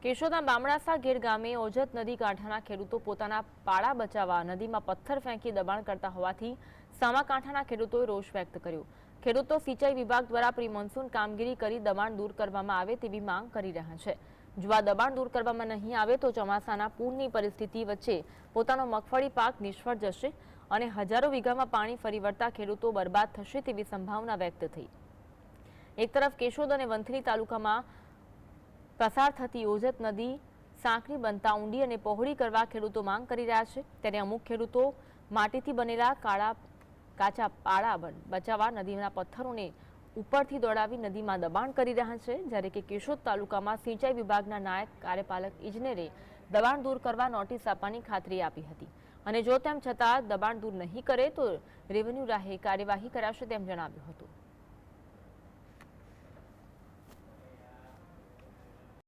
કેશોદના બામણાસા ગેર ગામે ઓજત નદી કાંઠાના ખેડૂતો પોતાના પાળા બચાવવા નદીમાં પથ્થર ફેંકી દબાણ કરતા હોવાથી સામા કાંઠાના ખેડૂતોએ રોષ વ્યક્ત કર્યો। ખેડૂતો સિંચાઈ વિભાગ દ્વારા પ્રી મોન્સૂન કામગીરી કરી દબાણ દૂર કરવામાં આવે તેવી માંગ કરી રહ્યા છે। જો આ દબાણ દૂર કરવામાં નહીં આવે તો ચોમાસાના પૂરની પરિસ્થિતિ વચ્ચે પોતાનો મગફળી પાક નિષ્ફળ જશે અને હજારો વીઘામાં પાણી ફરી વળતા ખેડૂતો બરબાદ થશે તેવી સંભાવના વ્યક્ત થઈ। એક તરફ કેશોદ અને વંથલી તાલુકામાં પસાર થતી ઓજત નદી સાંકડી બનતા ઊંડી અને પહોળી કરવા ખેડૂતો માંગ કરી રહ્યા છે, ત્યારે અમુક ખેડૂતો માટીથી બનેલા કાચા પાળા બચાવવા નદીના પથ્થરોને ઉપરથી દોડાવી નદીમાં દબાણ કરી રહ્યા છે, જ્યારે કે કેશોદ તાલુકામાં સિંચાઈ વિભાગના નાયક કાર્યપાલક ઇજનેરે દબાણ દૂર કરવા નોટિસ આપવાની ખાતરી આપી હતી અને જો તેમ છતાં દબાણ દૂર નહીં કરે તો રેવન્યુ રાહે કાર્યવાહી કરાશે તેમ જણાવ્યું હતું।